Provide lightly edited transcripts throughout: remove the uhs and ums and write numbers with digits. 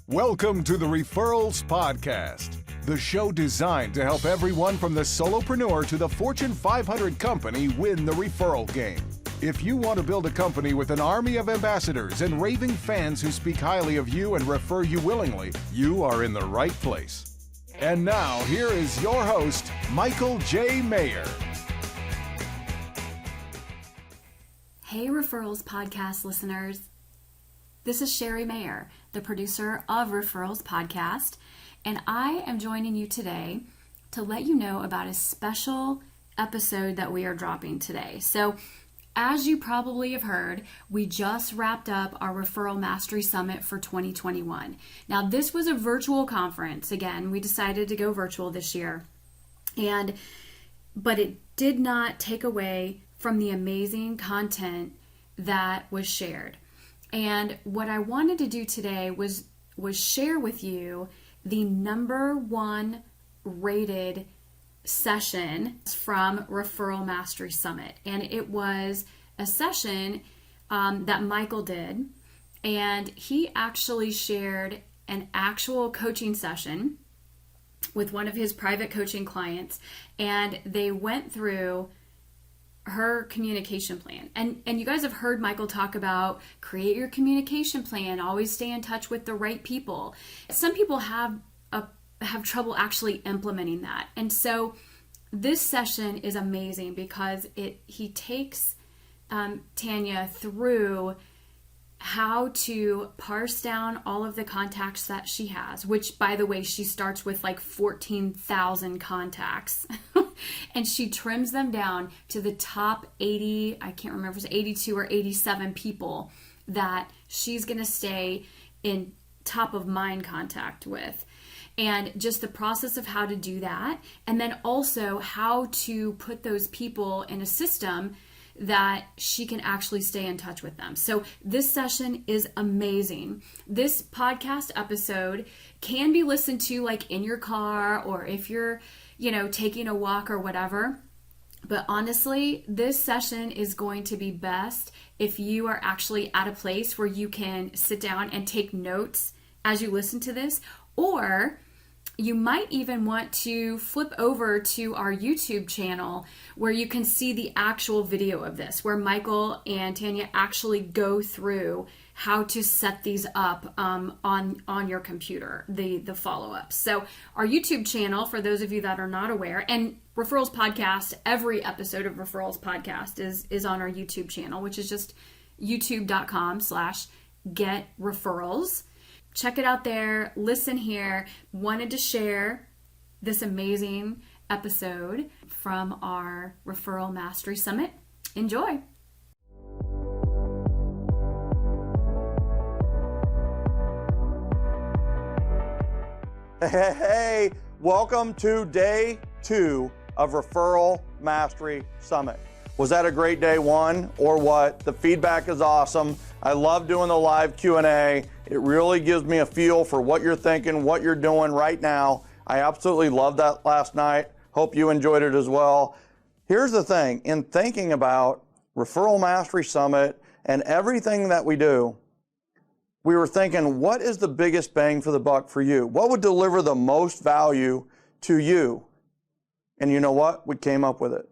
Welcome to the Referrals Podcast, the show designed to help everyone from the solopreneur to the Fortune 500 company win the referral game. If you want to build a company with an army of ambassadors and raving fans who speak highly of you and refer you willingly, you are in the right place. And now, here is your host, Michael J. Maher. Hey, Referrals Podcast listeners. This is Sherry Maher, the producer of Referrals Podcast, and I am joining you today to let you know about a special episode that we are dropping today. So, as you probably have heard, we just wrapped up our Referral Mastery Summit for 2021. Now, this was a virtual conference. Again, we decided to go virtual this year, but it did not take away from the amazing content that was shared. And what I wanted to do today was share with you the number one rated session from Referral Mastery Summit. And it was a session that Michael did. And he actually shared an actual coaching session with one of his private coaching clients. And they went through her communication plan. And you guys have heard Michael talk about create your communication plan, always stay in touch with the right people. Some people have trouble actually implementing that. And so this session is amazing because he takes Tania through how to parse down all of the contacts that she has, which, by the way, she starts with like 14,000 contacts. And she trims them down to the top 80, I can't remember if it's 82 or 87 people that she's going to stay in top of mind contact with. And just the process of how to do that. And then also how to put those people in a system that she can actually stay in touch with them. So this session is amazing. This podcast episode can be listened to like in your car or if you're, taking a walk or whatever. But honestly, this session is going to be best if you are actually at a place where you can sit down and take notes as you listen to this, or you might even want to flip over to our YouTube channel where you can see the actual video of this, where Michael and Tania actually go through how to set these up on your computer, the follow-ups. So our YouTube channel, for those of you that are not aware, and Referrals Podcast, every episode of Referrals Podcast is on our YouTube channel, which is just youtube.com/getreferrals. Check it out there. Listen here. Wanted to share this amazing episode from our Referral Mastery Summit. Enjoy. Hey, welcome to day 2 of Referral Mastery Summit. Was that a great day 1 or what? The feedback is awesome. I love doing the live Q&A. It really gives me a feel for what you're thinking, what you're doing right now. I absolutely loved that last night. Hope you enjoyed it as well. Here's the thing, in thinking about Referral Mastery Summit and everything that we do, we were thinking, what is the biggest bang for the buck for you? What would deliver the most value to you? And you know what? We came up with it.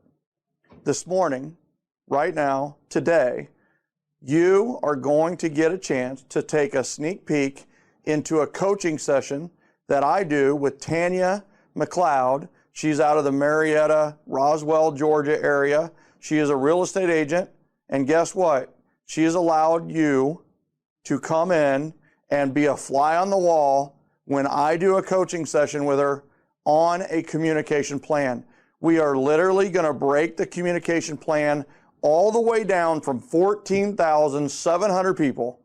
This morning, right now, today, you are going to get a chance to take a sneak peek into a coaching session that I do with Tania MacLeod. She's out of the Marietta, Roswell, Georgia area. She is a real estate agent, and guess what? She has allowed you to come in and be a fly on the wall when I do a coaching session with her on a communication plan. We are literally going to break the communication plan all the way down from 14,700 people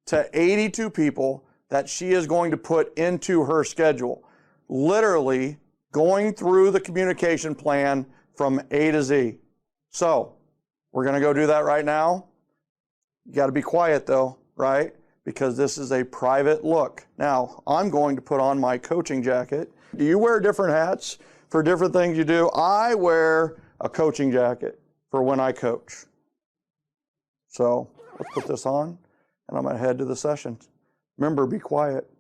to 82 people that she is going to put into her schedule. Literally going through the communication plan from A to Z. So we're going to go do that right now. You got to be quiet though, right? Because this is a private look. Now, I'm going to put on my coaching jacket. Do you wear different hats for different things you do? I wear a coaching jacket for when I coach. So let's put this on and I'm going to head to the session. Remember, be quiet.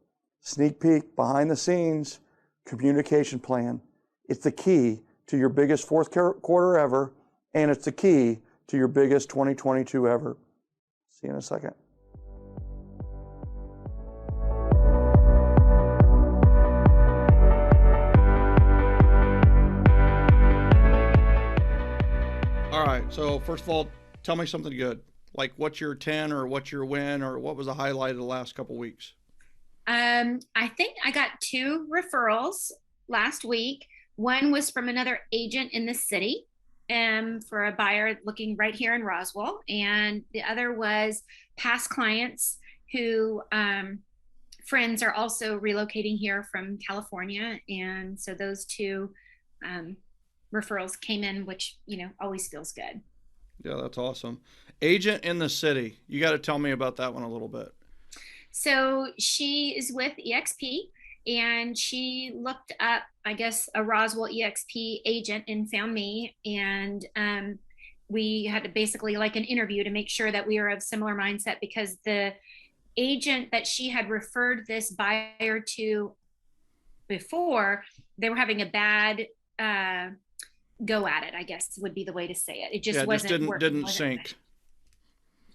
Sneak peek, behind the scenes, communication plan. It's the key to your biggest fourth quarter ever, and it's the key to your biggest 2022 ever. See you in a second. All right, so first of all, tell me something good. Like, what's your 10 or what's your win or what was the highlight of the last couple weeks? I think I got 2 referrals last week. One was from another agent in the city for a buyer looking right here in Roswell. And the other was past clients who friends are also relocating here from California. And so those 2 referrals came in, which, always feels good. Yeah, that's awesome. Agent in the city. You got to tell me about that one a little bit. So she is with EXP, and she looked up, I guess, a Roswell EXP agent and found me. And we had to basically like an interview to make sure that we were of similar mindset, because the agent that she had referred this buyer to before, they were having a bad go at it, I guess would be the way to say it. It just wasn't working. Didn't sync.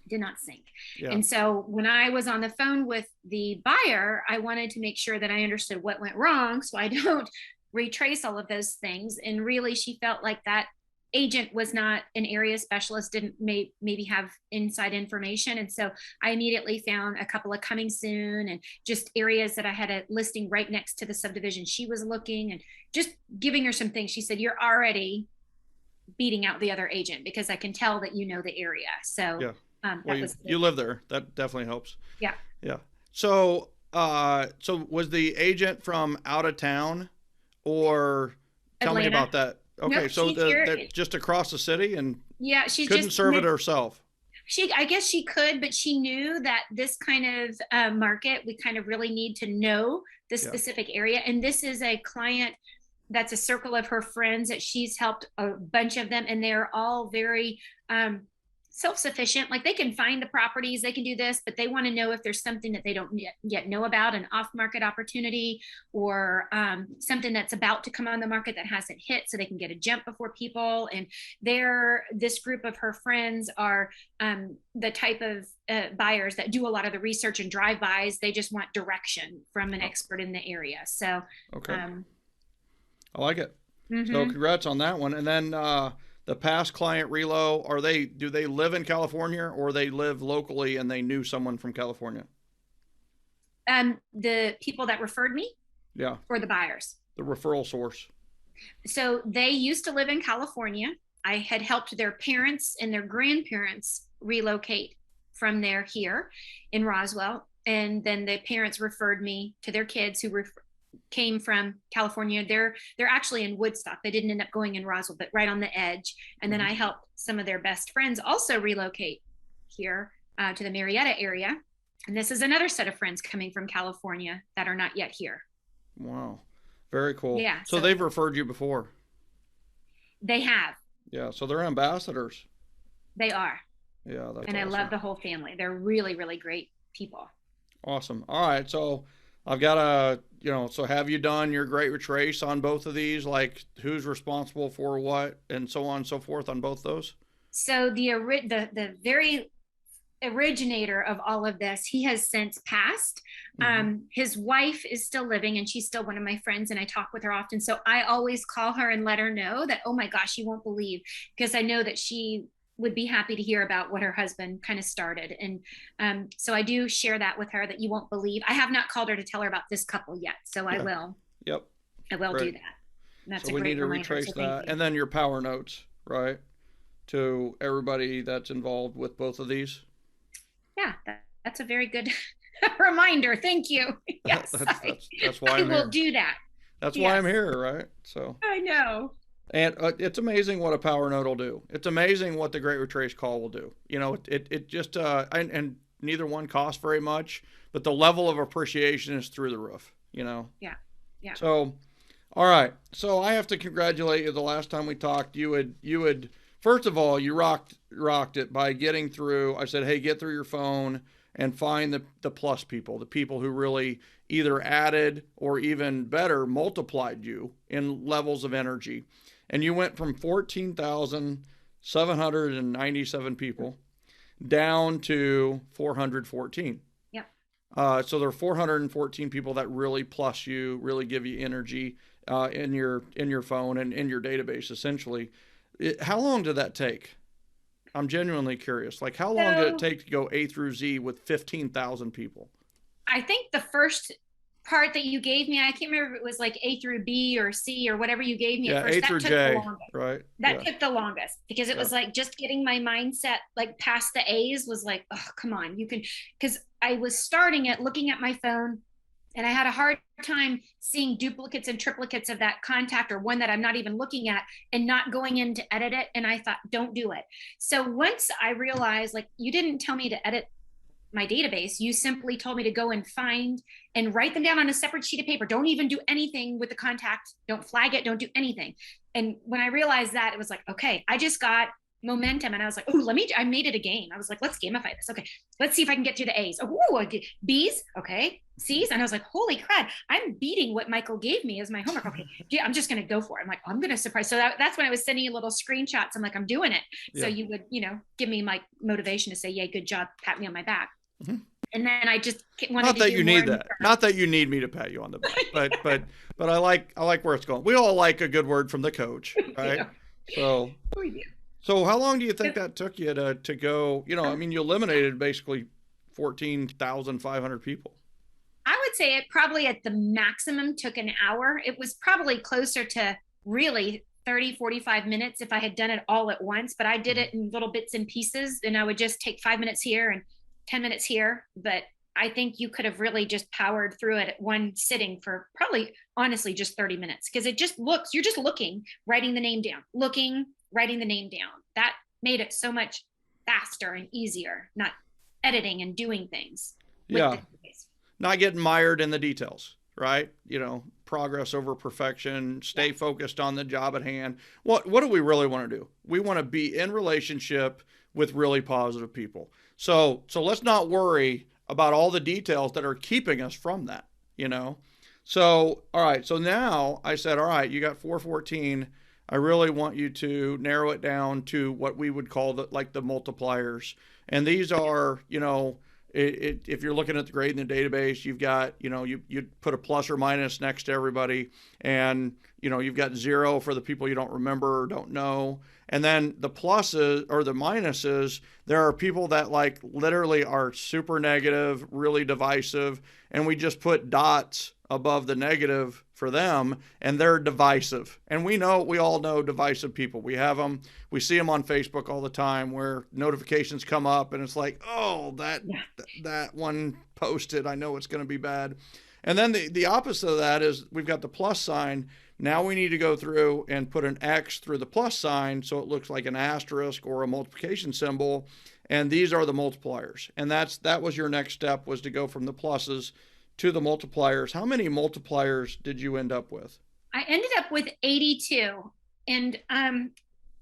Did not sync. Yeah. And so when I was on the phone with the buyer, I wanted to make sure that I understood what went wrong so I don't retrace all of those things. And really, she felt like that agent was not an area specialist, didn't maybe have inside information. And so I immediately found a couple of coming soon and just areas that I had a listing right next to the subdivision she was looking, and just giving her some things. She said, "You're already beating out the other agent because I can tell that you know the area." So yeah. You live there. That definitely helps. Yeah. Yeah. So was the agent from out of town, or tell Atlanta. me about that? Okay. Nope, So they're just across the city, and yeah, she couldn't serve it herself. I guess she could, but she knew that this kind of market, we kind of really need to know the specific area. And this is a client that's a circle of her friends that she's helped a bunch of them. And they're all very self-sufficient. Like, they can find the properties, they can do this, but they want to know if there's something that they don't yet know about, an off-market opportunity, or something that's about to come on the market that hasn't hit, so they can get a jump before people. And this group of her friends are the type of buyers that do a lot of the research and drive-bys. They just want direction from an expert in the area. So okay. I like it. Mm-hmm. So congrats on that one. And then the past client relo, do they live in California, or they live locally and they knew someone from California? The people that referred me? Yeah. Or the buyers? The referral source. So they used to live in California. I had helped their parents and their grandparents relocate from there here in Roswell. And then the parents referred me to their kids who came from California. They're actually in Woodstock. They didn't end up going in Roswell, but right on the edge. And then I helped some of their best friends also relocate here to the Marietta area. And this is another set of friends coming from California that are not yet here. Wow. Very cool. Yeah. So they've referred you before? They have. Yeah. So they're ambassadors. They are. Yeah. That's and awesome. I love the whole family. They're really, really great people. Awesome. All right. So I've got so have you done your great retrace on both of these? Like, who's responsible for what and so on and so forth on both those? So the very originator of all of this, he has since passed. Mm-hmm. His wife is still living, and she's still one of my friends, and I talk with her often. So I always call her and let her know that, oh my gosh, you won't believe, because I know that she would be happy to hear about what her husband kind of started. And so I do share that with her, that you won't believe. I have not called her to tell her about this couple yet, so I will. Yep. I will do that. That's so we need to retrace that. And then your power notes, right, to everybody that's involved with both of these. Yeah, that's a very good reminder. Thank you. Yes, that's why I will do that. That's why I'm here, right? So I know. And it's amazing what a power note will do. It's amazing what the Great Retrace Call will do. It just and neither one costs very much, but the level of appreciation is through the roof. Yeah. So, all right. So I have to congratulate you. The last time we talked, you had first of all, you rocked it by getting through. I said, hey, get through your phone and find the plus people, the people who really either added or even better multiplied you in levels of energy. And you went from 14,797 people down to 414. Yep. So there are 414 people that really plus you, really give you energy in your phone and in your database, essentially. How long did that take? I'm genuinely curious. Like, how long did it take to go A through Z with 15,000 people? I think the first part that you gave me, I can't remember if it was like A through B or C or whatever you gave me Yeah, at first. A That through took J, the longest. right? That took the longest because it was like just getting my mindset like past the A's was like, oh, come on, you can, because I was starting at looking at my phone and I had a hard time seeing duplicates and triplicates of that contact or one that I'm not even looking at and not going in to edit it. And I thought, don't do it. So once I realized, like, you didn't tell me to edit my database, you simply told me to go and find and write them down on a separate sheet of paper. Don't even do anything with the contact. Don't flag it. Don't do anything. And when I realized that, it was like, okay, I just got momentum. And I was like, oh, I made it a game. I was like, let's gamify this. Okay, let's see if I can get through the A's. Oh, B's. Okay, C's. And I was like, holy crap, I'm beating what Michael gave me as my homework. Okay, yeah, I'm just going to go for it. I'm like, I'm going to surprise. So that's when I was sending you little screenshots. I'm like, I'm doing it. Yeah. So you would, give me my motivation to say, yay, good job. Pat me on my back. Mm-hmm. And then I just wanted not to that do you more need that. Not that you need me to pat you on the back, but I like where it's going. We all like a good word from the coach, right? Yeah. So how long do you think that took you to go? I mean, you eliminated basically 14,500 people. I would say it probably at the maximum took an hour. It was probably closer to really 30, 45 minutes if I had done it all at once, but I did it in little bits and pieces, and I would just take 5 minutes here and 10 minutes here. But I think you could have really just powered through it at one sitting for probably, honestly, just 30 minutes. Because it just looks, you're just looking, writing the name down, writing the name down. That made it so much faster and easier, not editing and doing things. Yeah. Not getting mired in the details, right? Progress over perfection, stay focused on the job at hand. What do we really want to do? We want to be in relationship with really positive people. So let's not worry about all the details that are keeping us from that, So, all right. So now I said, all right, you got 414. I really want you to narrow it down to what we would call the multipliers. And these are, if you're looking at the grade in the database, you've got, you put a plus or minus next to everybody, and, you've got 0 for the people you don't remember or don't know. And then the pluses or the minuses, there are people that literally are super negative, really divisive, and we just put dots above the negative for them, and they're divisive. And we all know divisive people. We have them. We see them on Facebook all the time where notifications come up and it's like, oh, that one posted, I know it's going to be bad. And then the opposite of that is we've got the plus sign. Now we need to go through and put an X through the plus sign so it looks like an asterisk or a multiplication symbol. And these are the multipliers. And that was your next step, was to go from the pluses to the multipliers. How many multipliers did you end up with? I ended up with 82. And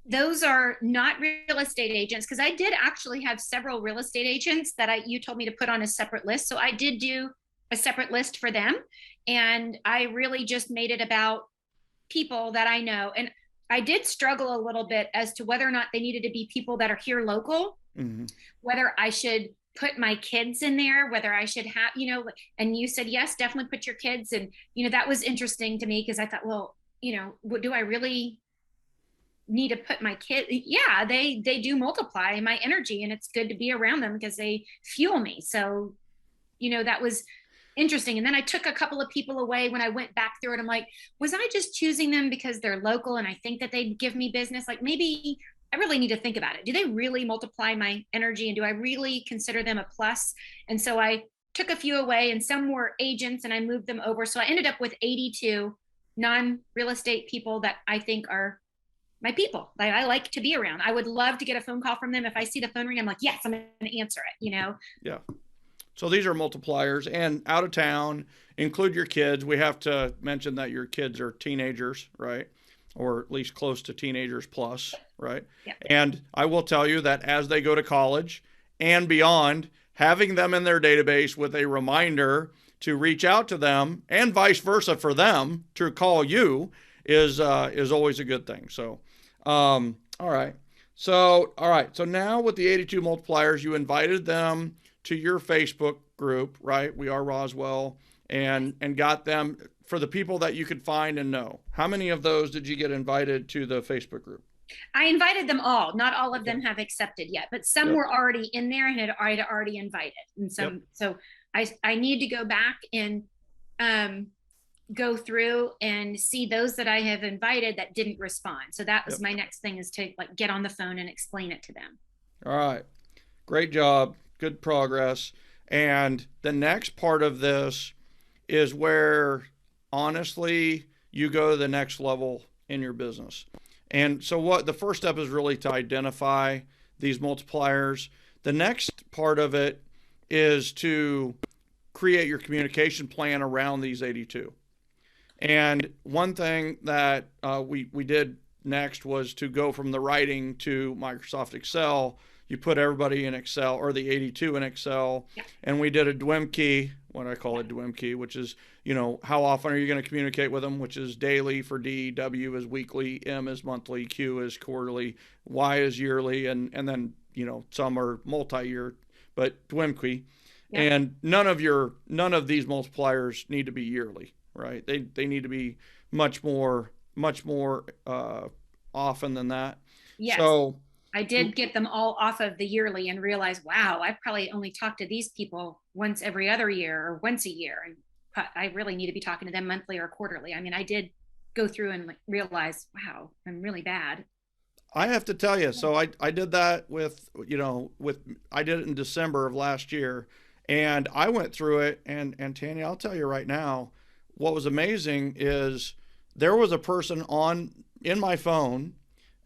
those are not real estate agents, because I did actually have several real estate agents that you told me to put on a separate list. So I did do a separate list for them. And I really just made it about people that I know. And I did struggle a little bit as to whether or not they needed to be people that are here local, whether I should put my kids in there, whether I should have, and you said, yes, definitely put your kids. And, that was interesting to me, because I thought, well, do I really need to put my kid? Yeah, they do multiply my energy, and it's good to be around them because they fuel me. So, that was interesting. And then I took a couple of people away when I went back through it. I'm like, was I just choosing them because they're local and I think that they'd give me business? Like, maybe I really need to think about it. Do they really multiply my energy, and do I really consider them a plus? And so I took a few away, and some were agents, and I moved them over. So I ended up with 82 non-real estate people that I think are my people. Like, I like to be around. I would love to get a phone call from them. If I see the phone ring, I'm like, yes, I'm going to answer it, Yeah. So these are multipliers. And out of town, include your kids. We have to mention that your kids are teenagers, right? Or at least close to teenagers plus, right? Yeah. And I will tell you that as they go to college and beyond, having them in their database with a reminder to reach out to them, and vice versa for them to call you is always a good thing. So, all right. So now with the 82 multipliers, you invited them to your Facebook group, right? We Are Roswell, and got them for the people that you could find and know. How many of those did you get invited to the Facebook group? I invited them all. Not all of them have accepted yet, but some were already in there and I'd already invited. And so I need to go back and go through and see those that I have invited that didn't respond. So that was my next thing, is to like get on the phone and explain it to them. All right. Great job. Good progress. And the next part of this is where, honestly, you go to the next level in your business. And so what the first step is really to identify these multipliers. The next part of it is to create your communication plan around these 82. And one thing that we did next was to go from the writing to Microsoft Excel. You put everybody in Excel, or the 82 in Excel, and we did a Dwimke, what I call a Dwimke, which is, how often are you going to communicate with them, which is daily for D, W is weekly, M is monthly, Q is quarterly, Y is yearly, and then, some are multi-year, but Dwimke. Yeah. And none of these multipliers need to be yearly, right? They need to be much more often than that. Yes. So I did get them all off of the yearly and realized, wow, I probably only talk to these people once every other year or once a year. And I really need to be talking to them monthly or quarterly. I mean, I did go through and realize, wow, I'm really bad. I have to tell you, so I did that I did it in December of last year, and I went through it, and Tania, I'll tell you right now, what was amazing is there was a person in my phone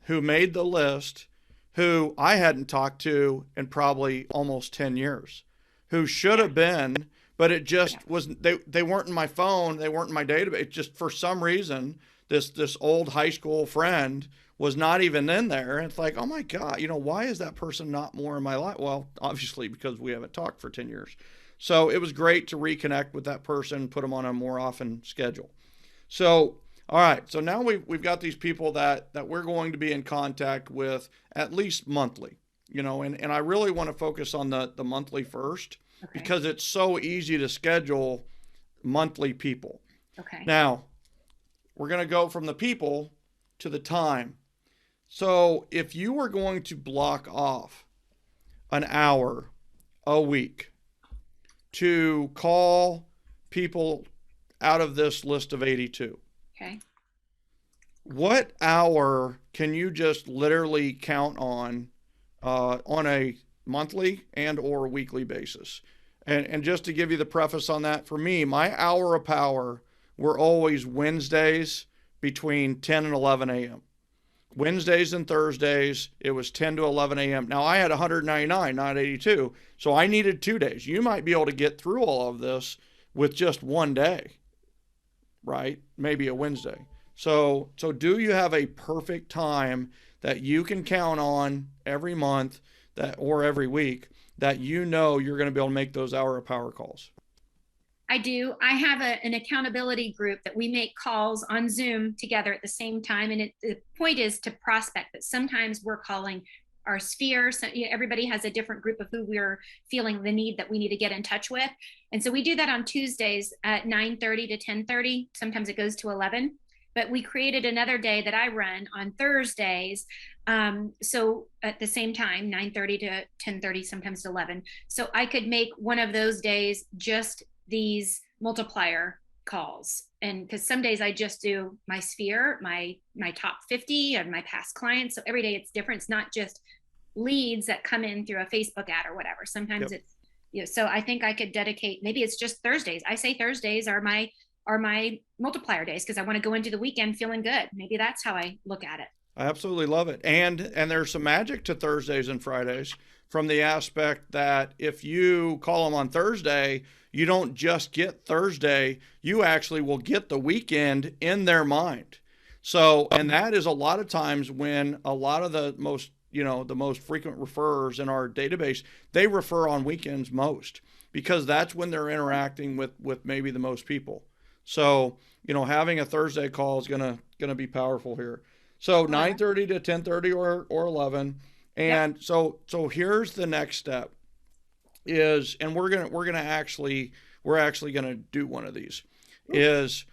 who made the list who I hadn't talked to in probably almost 10 years, who should have been, but it just wasn't, they weren't in my phone, they weren't in my database. It just, for some reason, this old high school friend was not even in there. And it's like, oh my God, why is that person not more in my life? Well, obviously because we haven't talked for 10 years. So it was great to reconnect with that person, put them on a more often schedule. So, all right, so now we've got these people that we're going to be in contact with at least monthly, and I really want to focus on the monthly first, because it's so easy to schedule monthly people. Okay. Now, we're going to go from the people to the time. So if you were going to block off an hour a week to call people out of this list of 82, okay, what hour can you just literally count on a monthly and or weekly basis? And just to give you the preface on that, for me, my hour of power were always Wednesdays between 10 and 11 a.m. Wednesdays and Thursdays, it was 10 to 11 a.m. Now, I had 199, not 82, so I needed 2 days. You might be able to get through all of this with just one day, right? Maybe a Wednesday. So do you have a perfect time that you can count on every month or every week that you're going to be able to make those hour of power calls? I do. I have an accountability group that we make calls on Zoom together at the same time. And the point is to prospect, but sometimes we're calling our sphere. So everybody has a different group of who we're feeling the need that we need to get in touch with. And so we do that on Tuesdays at 9:30 to 10:30. Sometimes it goes to 11. But we created another day that I run on Thursdays. So at the same time, 9:30 to 10:30, sometimes to 11. So I could make one of those days just these multiplier calls. And because some days I just do my sphere, my top 50 of my past clients. So every day it's different. It's not just leads that come in through a Facebook ad or whatever. Sometimes it's, so I think I could dedicate, maybe it's just Thursdays. I say Thursdays are my multiplier days because I want to go into the weekend feeling good. Maybe that's how I look at it. I absolutely love it. And there's some magic to Thursdays and Fridays, from the aspect that if you call them on Thursday, you don't just get Thursday, you actually will get the weekend in their mind. So, and that is a lot of times when a lot of the most the most frequent referrers in our database, they refer on weekends most, because that's when they're interacting with maybe the most people. So, having a Thursday call is gonna be powerful here. So 9:30 to 10:30 or 11. And so here's the next step is, and we're actually gonna do one of these, is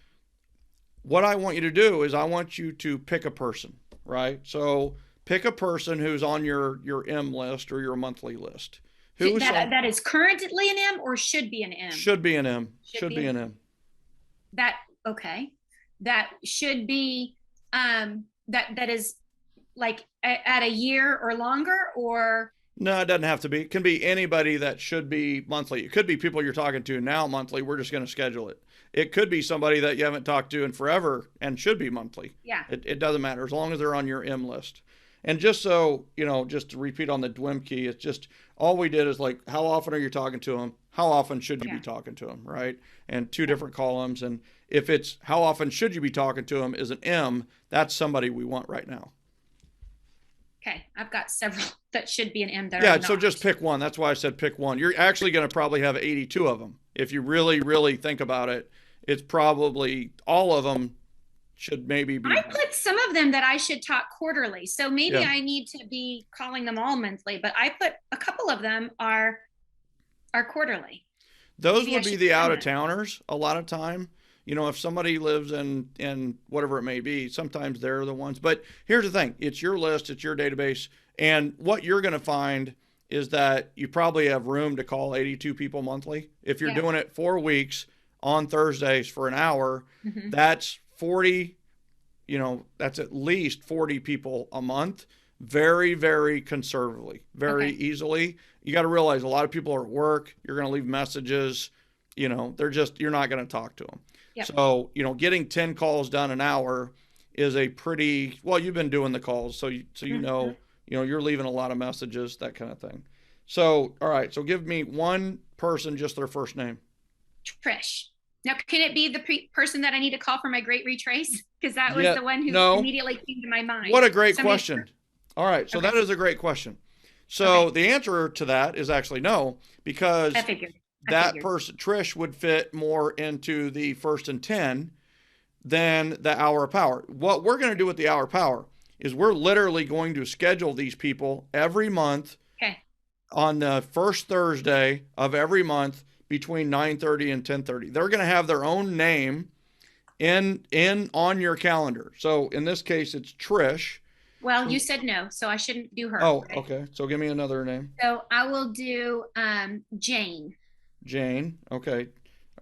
what I want you to do is I want you to pick a person, right? So pick a person who's on your M list or your monthly list. That is currently an M or should be an M? Should be an M. Should be an M. That should be, that is like at a year or longer, or? No, it doesn't have to be. It can be anybody that should be monthly. It could be people you're talking to now monthly. We're just going to schedule it. It could be somebody that you haven't talked to in forever and should be monthly. Yeah. It doesn't matter as long as they're on your M list. And just so, just to repeat on the DWIM key, it's just all we did is like, how often are you talking to them? How often should you be talking to them, right? And two different columns. And if it's how often should you be talking to them is an M, that's somebody we want right now. Okay, I've got several that should be an M that are not. So just pick one. That's why I said pick one. You're actually going to probably have 82 of them. If you really, really think about it, it's probably all of them should maybe be. I put some of them that I should talk quarterly. So maybe I need to be calling them all monthly, but I put a couple of them are quarterly. Those would be the out-of-towners a lot of time. If somebody lives in whatever it may be, sometimes they're the ones. But here's the thing. It's your list. It's your database. And what you're going to find is that you probably have room to call 82 people monthly. If you're doing it 4 weeks on Thursdays for an hour, that's 40, that's at least 40 people a month, very, very conservatively, very easily. You got to realize a lot of people are at work. You're going to leave messages. You're not going to talk to them. Yep. So, getting 10 calls done an hour is a pretty, well, you've been doing the calls. So you're leaving a lot of messages, that kind of thing. So, all right. So give me one person, just their first name. Trish. Now, can it be the person that I need to call for my great retrace? Because that was the one who immediately came to my mind. What a great question. All right. So that is a great question. So the answer to that is actually no, because I figured. Person, Trish, would fit more into the first and 10 than the hour of power. What we're going to do with the hour of power is we're literally going to schedule these people every month on the first Thursday of every month between 9:30 and 10:30. They're going to have their own name on your calendar. So in this case, it's Trish. Well, you said no, so I shouldn't do her. Oh, okay. So give me another name. So I will do Jane. Jane. Okay.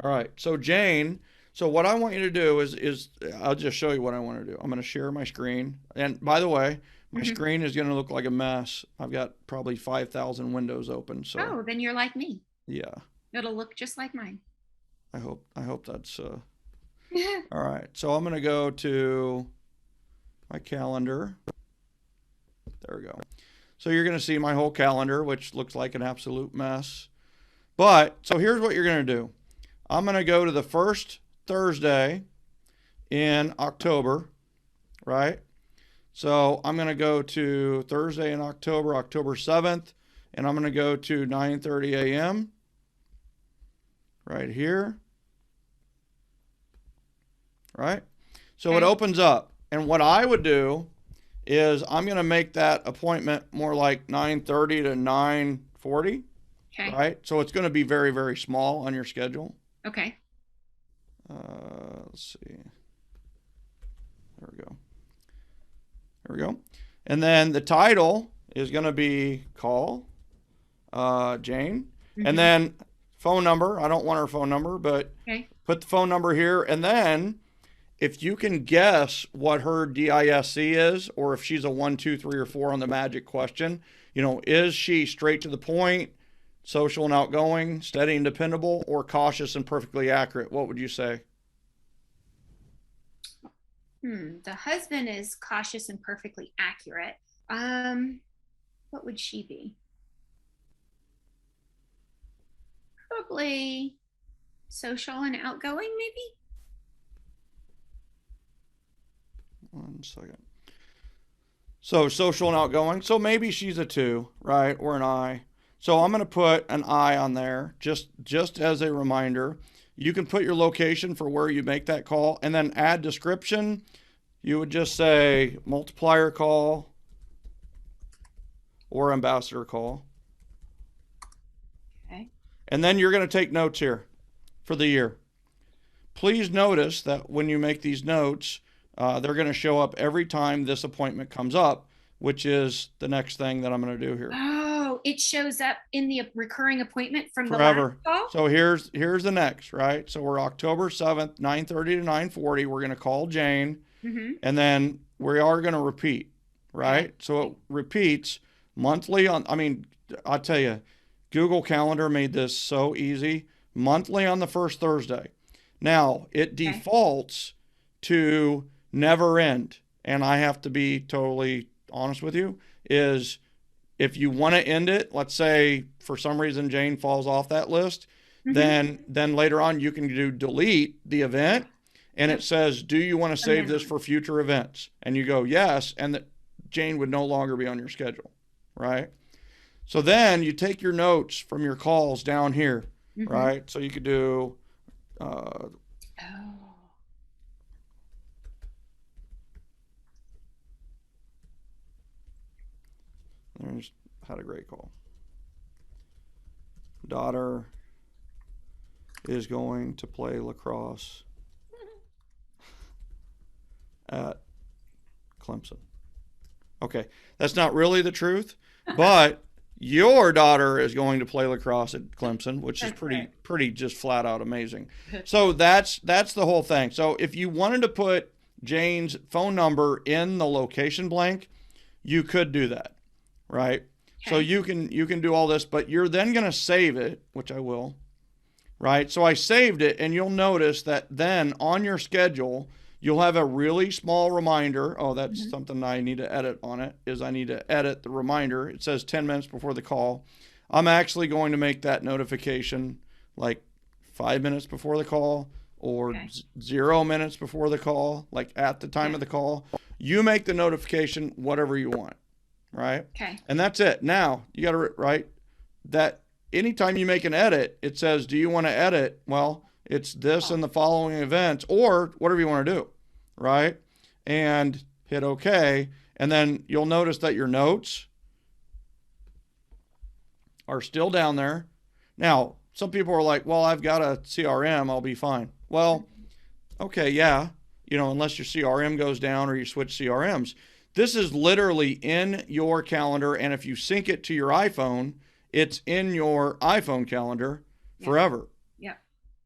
All right. So Jane. So what I want you to do is I'll just show you what I want to do. I'm going to share my screen. And by the way, my screen is going to look like a mess. I've got probably 5,000 windows open. So. Oh, then you're like me. Yeah. It'll look just like mine. I hope that's all right. So I'm going to go to my calendar. There we go. So you're going to see my whole calendar, which looks like an absolute mess. But, so here's what you're going to do. I'm going to go to the first Thursday in October, right? So I'm going to go to Thursday in October, October 7th, and I'm going to go to 9:30 a.m. right here, right? So it opens up. And what I would do is I'm going to make that appointment more like 9:30 to 9:40. Okay. Right? So it's going to be very, very small on your schedule. Okay. Let's see. There we go. There we go. And then the title is going to be call Jane. And then phone number. I don't want her phone number, but put the phone number here. And then if you can guess what her DISC is, or if she's a 1, 2, 3, or 4 on the magic question, is she straight to the point, social and outgoing, steady and dependable, or cautious and perfectly accurate? What would you say? The husband is cautious and perfectly accurate. What would she be? Probably social and outgoing, maybe? 1 second. So social and outgoing. So maybe she's a 2, right? Or an I. So I'm going to put an I on there just as a reminder. You can put your location for where you make that call and then add description. You would just say multiplier call or ambassador call. Okay. And then you're going to take notes here for the year. Please notice that when you make these notes, they're going to show up every time this appointment comes up, which is the next thing that I'm going to do here. Oh, it shows up in the recurring appointment from Forever. the last call? So here's the next, right? So we're October 7th, 9:30 to 9:40. We're going to call Jane, and then we are going to repeat, right? So it repeats monthly on, I mean, I'll tell you, Google Calendar made this so easy. Monthly on the first Thursday. Now, it defaults to never end. And I have to be totally honest with you, is if you want to end it, let's say for some reason Jane falls off that list, then later on you can do delete the event, and it says, do you want to save this for future events? And you go, yes, and that Jane would no longer be on your schedule, right? So then you take your notes from your calls down here, right? So you could do, there's had a great call. Daughter is going to play lacrosse at Clemson. Okay, that's not really the truth, but your daughter is going to play lacrosse at Clemson, which is pretty just flat out amazing. So that's the whole thing. So if you wanted to put Jane's phone number in the location blank, you could do that, right? Okay. So you can do all this, but you're then going to save it, which I will, right? So I saved it, and you'll notice that then on your schedule, you'll have a really small reminder. Oh, that's something I need to edit on it, is I need to edit the reminder. It says 10 minutes before the call. I'm actually going to make that notification like 5 minutes before the call, or 0 minutes before the call, like at the time of the call. You make the notification whatever you want, right? Okay. And that's it. Now, you got to, right, that anytime you make an edit, it says, do you want to edit? Well, it's this and the following events, or whatever you want to do, right? And hit OK. And then you'll notice that your notes are still down there. Now, some people are like, well, I've got a CRM, I'll be fine. Well, okay, yeah, unless your CRM goes down or you switch CRMs. This is literally in your calendar, and if you sync it to your iPhone, it's in your iPhone calendar forever. Yeah.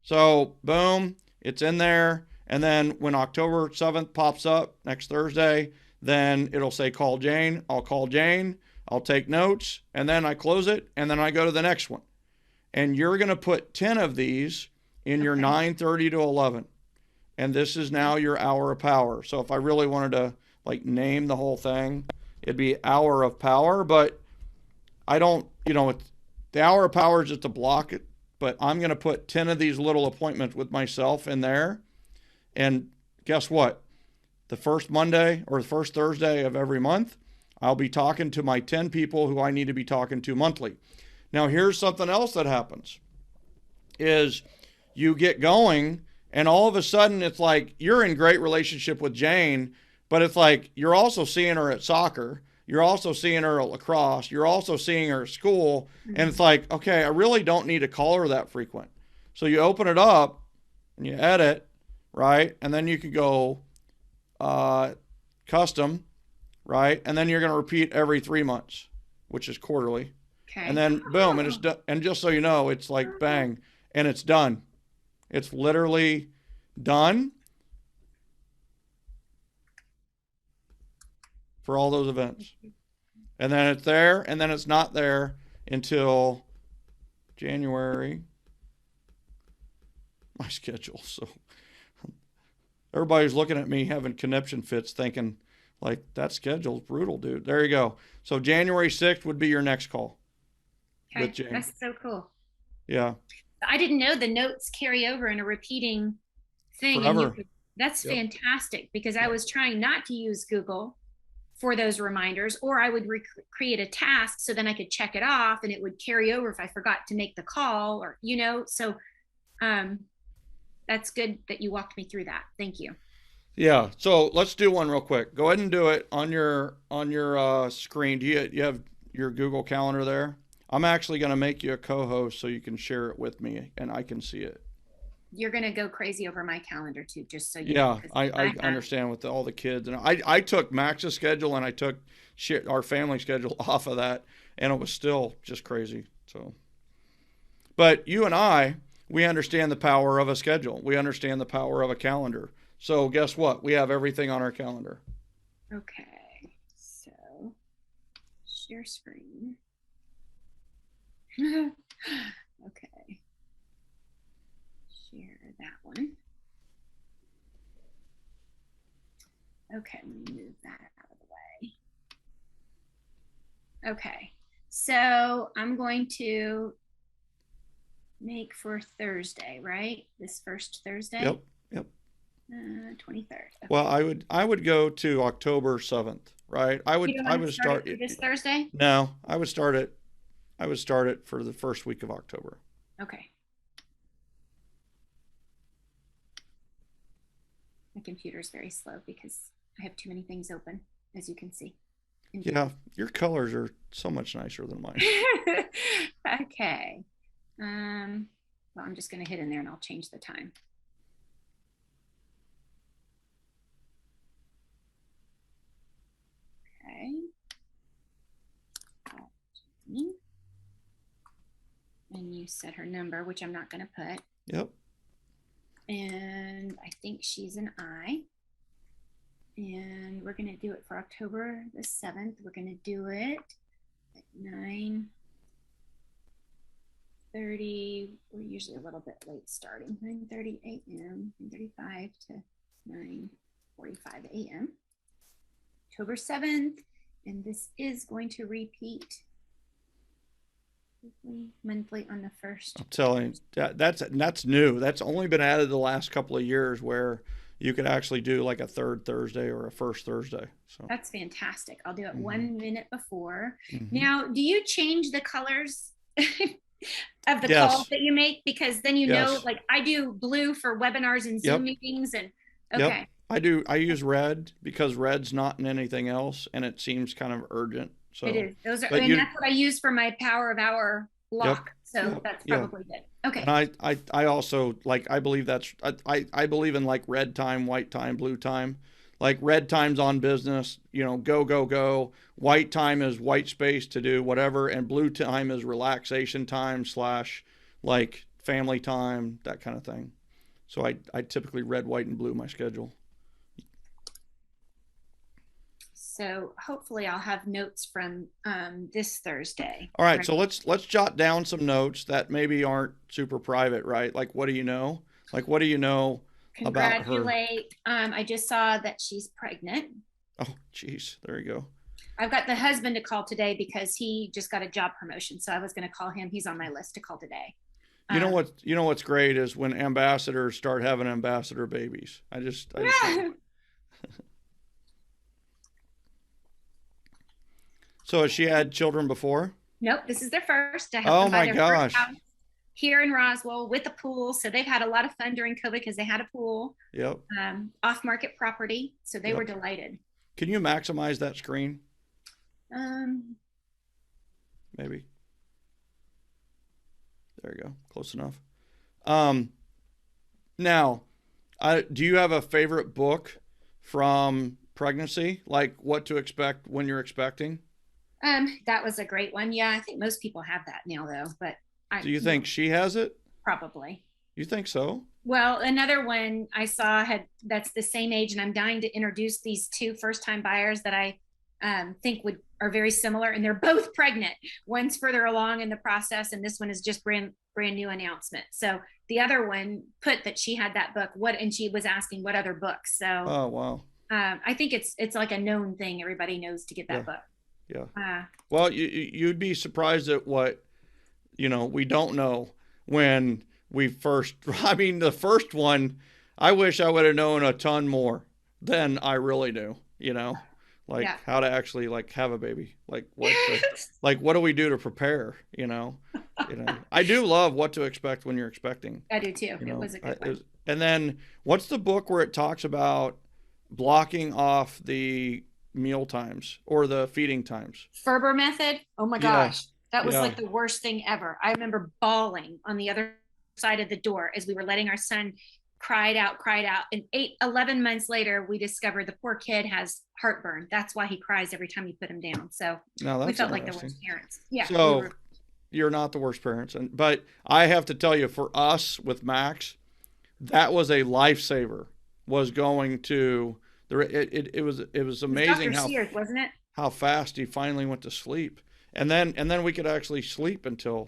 So, boom, it's in there. And then when October 7th pops up next Thursday, then it'll say call Jane. I'll call Jane. I'll take notes, and then I close it, and then I go to the next one. And you're going to put 10 of these in your 9:30 to 11. And this is now your hour of power. So if I really wanted to name the whole thing, it'd be hour of power, but I don't, the hour of power is just to block it, but I'm going to put 10 of these little appointments with myself in there. And guess what? The first Monday or the first Thursday of every month, I'll be talking to my 10 people who I need to be talking to monthly. Now, here's something else that happens is you get going, and all of a sudden it's like you're in great relationship with Jane, but it's like you're also seeing her at soccer. You're also seeing her at lacrosse. You're also seeing her at school. And it's like, okay, I really don't need to call her that frequent. So you open it up and you edit, right? And then you can go custom, right? And then you're going to repeat every 3 months, which is quarterly. Okay. And then boom, and it's done. And just so you know, it's like bang, and it's done. It's literally done for all those events. And then it's there, and then it's not there until January. My schedule. So everybody's looking at me having conniption fits thinking, that schedule's brutal, dude. There you go. So January 6th would be your next call. Okay, with Jane. That's so cool. Yeah. I didn't know the notes carry over in a repeating thing. Forever. That's fantastic, because I was trying not to use Google for those reminders, or I would create a task so then I could check it off and it would carry over if I forgot to make the call, or, so that's good that you walked me through that. Thank you. Yeah. So let's do one real quick. Go ahead and do it on your screen. Do you have your Google Calendar there? I'm actually going to make you a co-host so you can share it with me and I can see it. You're going to go crazy over my calendar too, just so you know. Yeah, I understand with all the kids. And I took Max's schedule and I took our family schedule off of that, and it was still just crazy. So, but you and we understand the power of a schedule. We understand the power of a calendar. So guess what? We have everything on our calendar. Okay. So share screen. Okay. Share that one. Okay, let me move that out of the way. Okay, so I'm going to make for Thursday, right? This first Thursday? Yep. 23rd. Okay. Well, I would go to October 7th, right? I would start it this Thursday? No, I would start it for the first week of October. Okay. My computer is very slow because I have too many things open, as you can see. Yeah, your colors are so much nicer than mine. Okay. Well, I'm just going to hit in there and I'll change the time. Okay. And you said her number, which I'm not going to put. Yep. And I think she's an I. And we're going to do it for October the 7th. We're going to do it at 9:30. We're usually a little bit late starting. 9:30 a.m. 9:35 to 9:45 a.m. October 7th. And this is going to repeat monthly on the 1st. I'm telling you, that's new. That's only been added the last couple of years, where you could actually do like a third Thursday or a first Thursday. So that's fantastic. I'll do it 1 minute before. Mm-hmm. Now, do you change the colors of the calls that you make? Because then know, like I do blue for webinars and Zoom meetings, and okay. Yep. I do. I use red because red's not in anything else, and it seems kind of urgent. So it is. Those are, and that's what I use for my power of hour block. So that's probably good. Okay. And I also I believe I believe in like red time, white time, blue time. Like red time's on business, go. White time is white space to do whatever, and blue time is relaxation time / like family time, that kind of thing. So I typically red, white, and blue my schedule. So hopefully I'll have notes from this Thursday. All right, so let's jot down some notes that maybe aren't super private, right? Like, what do you know? Like, what do you know about her? Congratulate. I just saw that she's pregnant. Oh, geez. There you go. I've got the husband to call today because he just got a job promotion. So I was going to call him. He's on my list to call today. You know what's great is when ambassadors start having ambassador babies. I just So has she had children before? Nope, this is their first. Oh my gosh. Here in Roswell with a pool. So they've had a lot of fun during COVID because they had a pool. Yep. Off-market property. So they were delighted. Can you maximize that screen? Maybe. There you go. Close enough. Now, do you have a favorite book from pregnancy? Like what to expect when you're expecting? That was a great one. Yeah, I think most people have that now, though. But do you think she has it? Probably. You think so? Well, another one I saw that's the same age, and I'm dying to introduce these two first-time buyers that I think are very similar, and they're both pregnant. One's further along in the process, and this one is just brand new announcement. So the other one put that she had that book. And she was asking what other books. So oh wow. I think it's like a known thing. Everybody knows to get that book. Yeah. Well, you'd be surprised at what we don't know when we first. I mean, the first one, I wish I would have known a ton more than I really do. like Yeah. how to actually like have a baby, like what do we do to prepare, I do love What to Expect When You're Expecting. I do too. It was a good one. And then what's the book where it talks about blocking off the meal times or the feeding times? Ferber method. Oh my Yeah. gosh. That was Yeah. like the worst thing ever. I remember bawling on the other side of the door as we were letting our son cried out. And 11 months later, we discovered the poor kid has heartburn. That's why he cries every time you put him down. So No, that's we felt like the interesting. worst parents. Yeah. So you're not the worst parents. But I have to tell you, for us with Max, that was a lifesaver, was going to it was amazing Dr. Sears, wasn't it? how fast he finally went to sleep. And then we could actually sleep until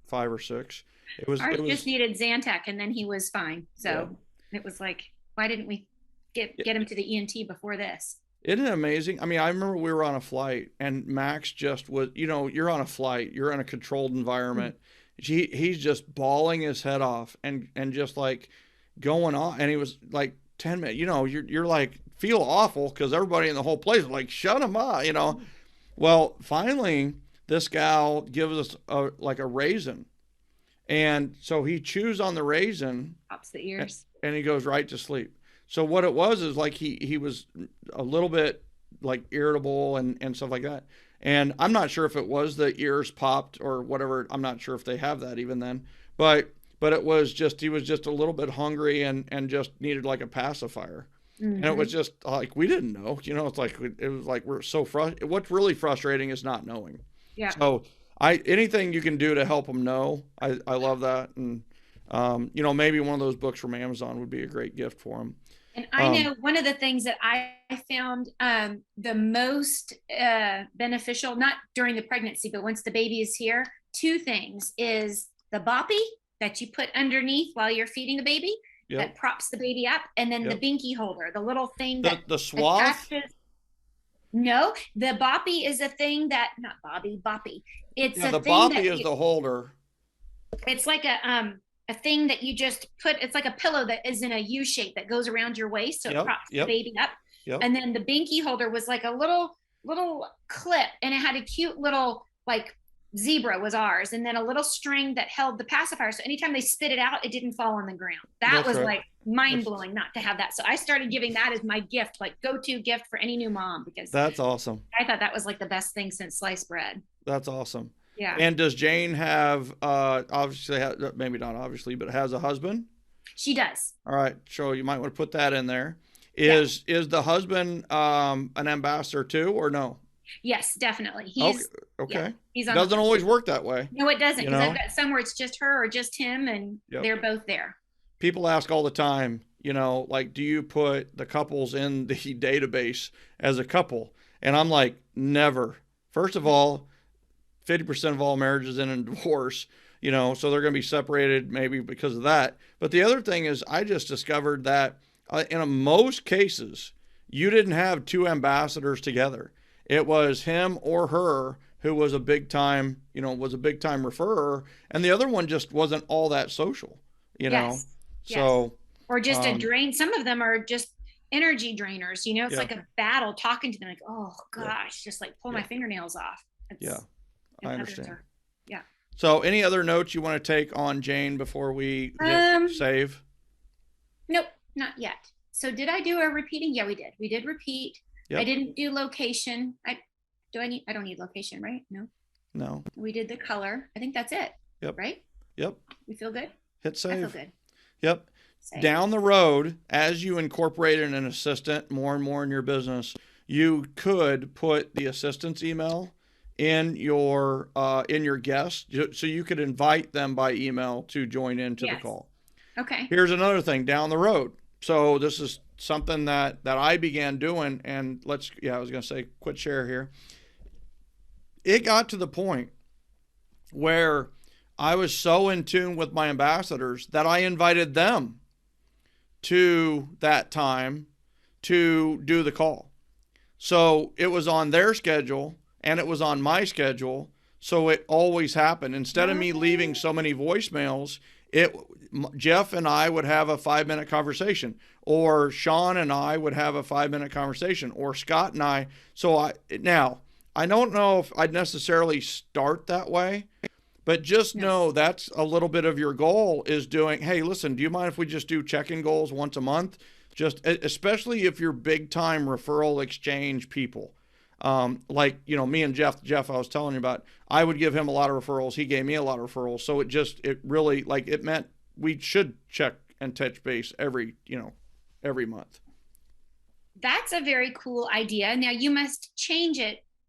5 or 6. Ours just needed Zantac, and then he was fine. So it was like, why didn't we get him to the ENT before this? Isn't it amazing? I mean, I remember we were on a flight, and Max just was, you're on a flight, you're in a controlled environment. He's just bawling his head off and just like going on. And he was like 10 minutes, you're like, feel awful because everybody in the whole place is like, shut him up, Well, finally, this gal gives us a raisin. And so he chews on the raisin. Pops the ears. And he goes right to sleep. So what it was is like he was a little bit like irritable and stuff like that. And I'm not sure if it was the ears popped or whatever. I'm not sure if they have that even then. But it was just, he was just a little bit hungry and just needed like a pacifier. Mm-hmm. And it was just like, we didn't know, it's like, it was like, we're so frustrated. What's really frustrating is not knowing. Yeah. So anything you can do to help them know, I love that. And, maybe one of those books from Amazon would be a great gift for them. And I know one of the things that I found the most beneficial, not during the pregnancy, but once the baby is here, 2 things is the boppy that you put underneath while you're feeding the baby. Yep. That props the baby up, and then the binky holder, the little thing that the swath. No, the boppy is a thing that boppy. It's the boppy is the holder. It's like a thing that you just put. It's like a pillow that is in a U shape that goes around your waist, so it props the baby up. Yep. And then the binky holder was like a little clip, and it had a cute little like zebra was ours, and then a little string that held the pacifier, so anytime they spit it out, it didn't fall on the ground. That was like mind-blowing not to have that. So I started giving that as my gift, like go-to gift for any new mom, because that's awesome. I thought that was like the best thing since sliced bread. That's awesome. Yeah. And does Jane have obviously, maybe not obviously, but has a husband? She does. All right, so you might want to put that in there. Is the husband an ambassador too, or no? Yes, definitely. He's okay. Yeah, he's on. Doesn't always work that way. No, it doesn't. Because I've got some where it's just her or just him, and they're both there. People ask all the time, like, do you put the couples in the database as a couple? And I'm like, never. First of all, 50% of all marriages end in divorce, so they're going to be separated maybe because of that. But the other thing is, I just discovered that in most cases, you didn't have 2 ambassadors together. It was him or her who was a big time referrer, and the other one just wasn't all that social, Yes. So, or just a drain. Some of them are just energy drainers, it's like a battle talking to them, like, oh gosh, just like pull my fingernails off. I understand. Yeah. So any other notes you want to take on Jane before we hit save? Nope, not yet. So did I do a repeating? Yeah, we did. We did repeat. Yep. I didn't do location. I don't need location, right? No. We did the color. I think that's it. Yep. Right? Yep. We feel good? Hit save. I feel good. Yep. Save. Down the road, as you incorporated an assistant more and more in your business, you could put the assistant's email in your guest, so you could invite them by email to join into the call. Okay. Here's another thing down the road. So this is something that I began doing, and I was going to say quit share here. It got to the point where I was so in tune with my ambassadors that I invited them to that time to do the call. So it was on their schedule and it was on my schedule. So it always happened. Instead of me leaving so many voicemails, Jeff and I would have a 5-minute conversation, or Sean and I would have a 5-minute conversation, or Scott and I. So I don't know if I'd necessarily start that way, but just know that's a little bit of your goal is doing, hey, listen, do you mind if we just do check-in goals once a month? Just especially if you're big time referral exchange people. Like, me and Jeff, I was telling you about, I would give him a lot of referrals. He gave me a lot of referrals. So it really, like, it meant we should check and touch base every month. That's a very cool idea. Now you must change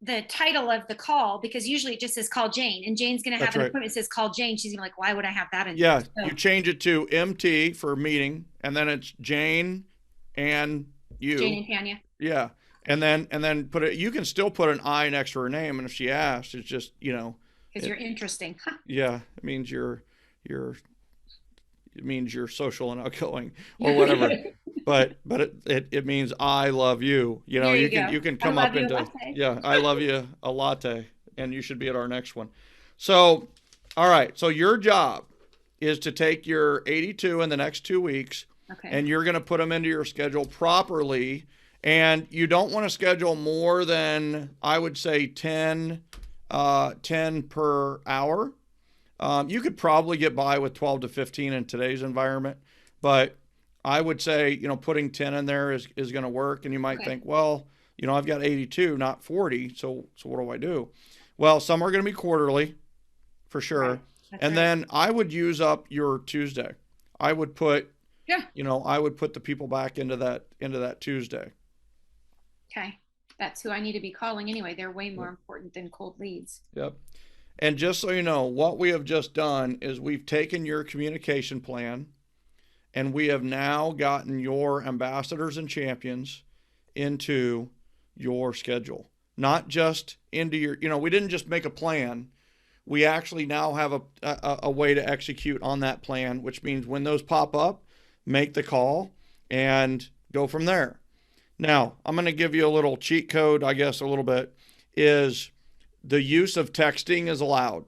the title of the call, because usually it just says call Jane, and Jane's going to have an appointment that says call Jane. She's going to be like, why would I have that in there? So. You change it to MT for meeting, and then it's Jane and you. Jane and Tania. Yeah. And then you can still put an I next to her name. And if she asks, it's just, because you're interesting. Yeah. It means you're social and outgoing or whatever. but it means I love you. You can come up into, I love you a latte, and you should be at our next one. So, all right. So your job is to take your 82 in the next 2 weeks, and you're going to put them into your schedule properly. And you don't want to schedule more than, I would say, 10 per hour. You could probably get by with 12 to 15 in today's environment, but I would say, putting 10 in there is going to work. And you might think, well, I've got 82, not 40. So what do I do? Well, some are going to be quarterly for sure. Right. And then I would use up your Tuesday. I would put, I would put the people back into that Tuesday. Okay. That's who I need to be calling anyway. They're way more important than cold leads. Yep. And just so you know, what we have just done is we've taken your communication plan, and we have now gotten your ambassadors and champions into your schedule. Not just into your, we didn't just make a plan. We actually now have a way to execute on that plan, which means when those pop up, make the call and go from there. Now, I'm going to give you a little cheat code, I guess, a little bit, is the use of texting is allowed.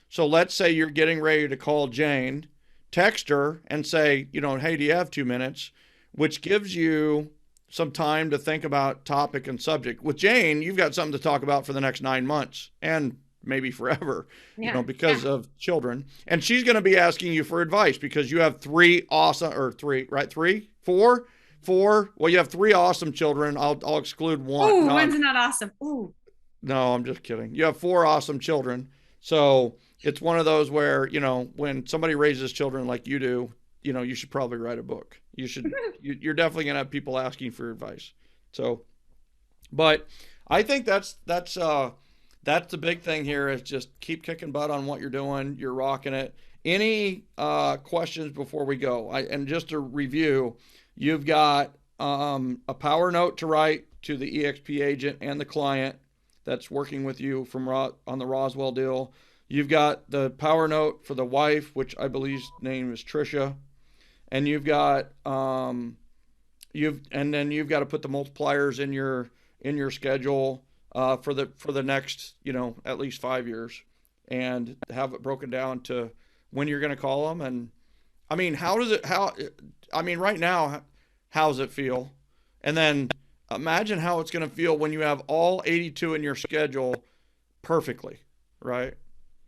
So let's say you're getting ready to call Jane, text her and say, hey, do you have 2 minutes? Which gives you some time to think about topic and subject. With Jane, you've got something to talk about for the next 9 months and maybe forever, because of children. And she's going to be asking you for advice because you have four. Well, you have 3 awesome children. I'll exclude one. Oh, one's not awesome. Ooh. No, I'm just kidding. You have 4 awesome children. So it's one of those where, when somebody raises children like you do, you should probably write a book. You should, you're definitely going to have people asking for advice. So, but I think that's the big thing here is just keep kicking butt on what you're doing. You're rocking it. Any questions before we go? And just to review, you've got a power note to write to the EXP agent and the client that's working with you on the Roswell deal. You've got the power note for the wife, which I believe's name is Trisha, and you've got you've got to put the multipliers in your schedule for the next at least 5 years, and have it broken down to when you're going to call them. And I mean, right now, how does it feel? And then imagine how it's going to feel when you have all 82 in your schedule perfectly, right?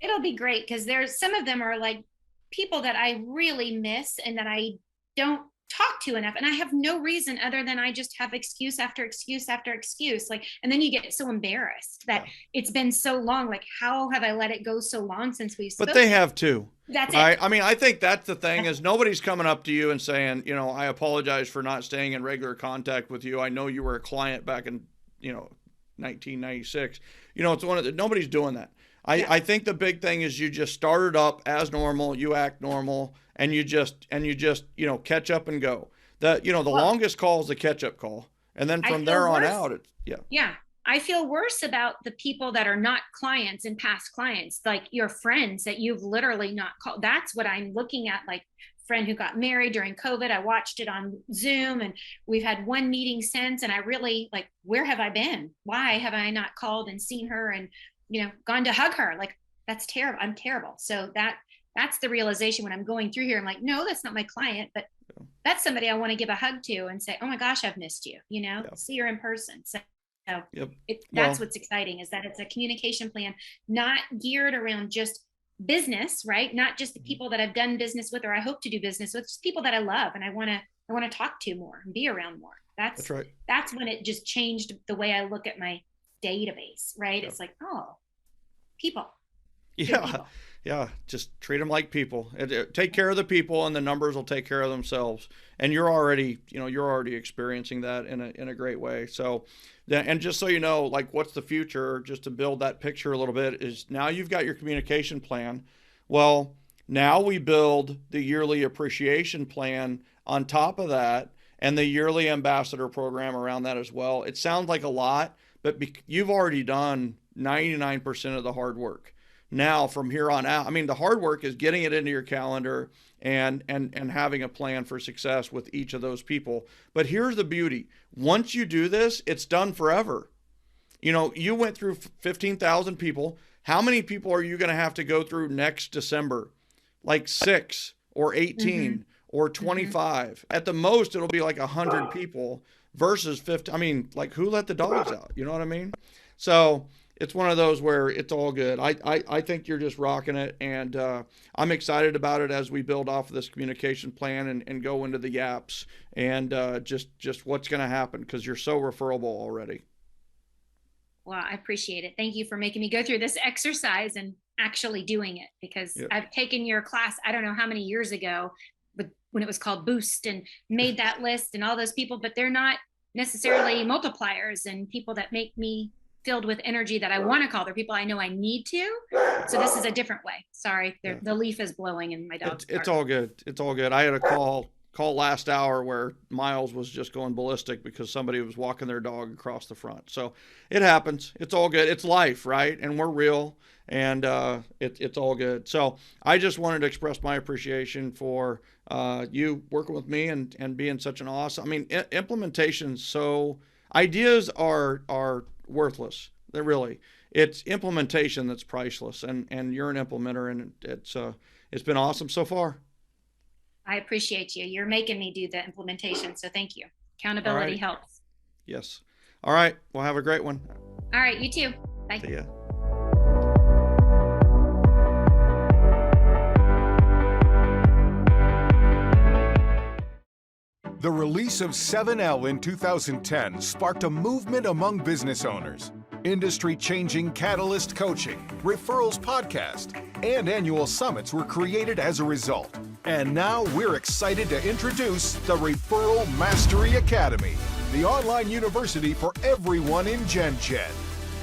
It'll be great because there's some of them are like people that I really miss and that I don't talk to enough. And I have no reason other than I just have excuse after excuse after excuse. Like, and then you get so embarrassed that it's been so long. Like, how have I let it go so long since we've spoken? But they have too. That's right? it. I mean, I think that's the thing is nobody's coming up to you and saying, I apologize for not staying in regular contact with you. I know you were a client back in, 1996. It's nobody's doing that. I think the big thing is you just started up as normal, you act normal, and you just catch up and go. The longest call is the catch up call. And then from there on out, Yeah. I feel worse about the people that are not clients and past clients, like your friends that you've literally not called. That's what I'm looking at. Like friend who got married during COVID. I watched it on Zoom and we've had one meeting since. And I really where have I been? Why have I not called and seen her and, gone to hug her? Like, that's terrible. I'm terrible. So that that's the realization when I'm going through here. I'm like, no, that's not my client, but that's somebody I want to give a hug to and say, oh my gosh, I've missed you, see her in person. So that's what's exciting, is that it's a communication plan, not geared around just business, right? Not just the people that I've done business with, or I hope to do business with, just people that I love and I want to talk to more and be around more. That's right. That's when it just changed the way I look at my database, right? It's like, oh, people. Yeah. Just treat them like people. Take care of the people, and the numbers will take care of themselves. And you're already experiencing that in a great way. So, and just so you know, like, what's the future, just to build that picture a little bit, is now you've got your communication plan. Well, now we build the yearly appreciation plan on top of that, and the yearly ambassador program around that as well. It sounds like a lot, but you've already done 99% of the hard work. Now, from here on out, I mean, the hard work is getting it into your calendar and having a plan for success with each of those people. But here's the beauty. Once you do this, it's done forever. You went through 15,000 people. How many people are you going to have to go through next December? Like 6 or 18 or 25. At the most, it'll be like 100 people versus 50. I mean, like, who let the dogs out? You know what I mean? So it's one of those where it's all good. I think you're just rocking it, and I'm excited about it as we build off of this communication plan and go into the apps and just what's going to happen, because you're so referable already. Well, I appreciate it. Thank you for making me go through this exercise and actually doing it, because I've taken your class, I don't know how many years ago, but when it was called Boost, and made that list and all those people, but they're not necessarily multipliers and people that make me filled with energy that I want to call. They're people I know I need to. So this is a different way. Sorry, the leaf is blowing in my dog's It's all good. It's all good. I had a call last hour where Miles was just going ballistic because somebody was walking their dog across the front. So it happens. It's all good. It's life, right? And we're real, and it's all good. So I just wanted to express my appreciation for you working with me and being such an awesome. I mean, implementation. So ideas are worthless. It's implementation that's priceless, and you're an implementer, and it's been awesome so far. I appreciate you. You're making me do the implementation, so thank you. Accountability helps. Yes. All right. Well, have a great one. All right. You too. Bye. See ya. The release of 7L in 2010 sparked a movement among business owners. Industry-changing Catalyst coaching, Referrals podcast, and annual summits were created as a result. And now we're excited to introduce the Referral Mastery Academy, the online university for everyone in Gen.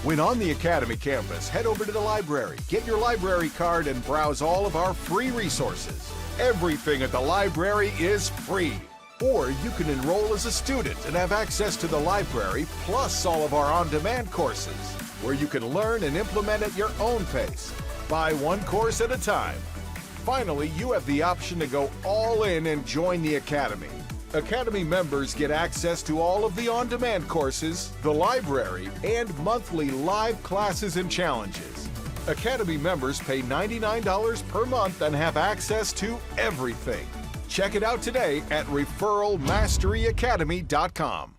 When on the Academy campus, head over to the library, get your library card, and browse all of our free resources. Everything at the library is free. Or you can enroll as a student and have access to the library, plus all of our on-demand courses, where you can learn and implement at your own pace. Buy one course at a time. Finally, you have the option to go all in and join the Academy. Academy members get access to all of the on-demand courses, the library, and monthly live classes and challenges. Academy members pay $99 per month and have access to everything. Check it out today at referralmasteryacademy.com.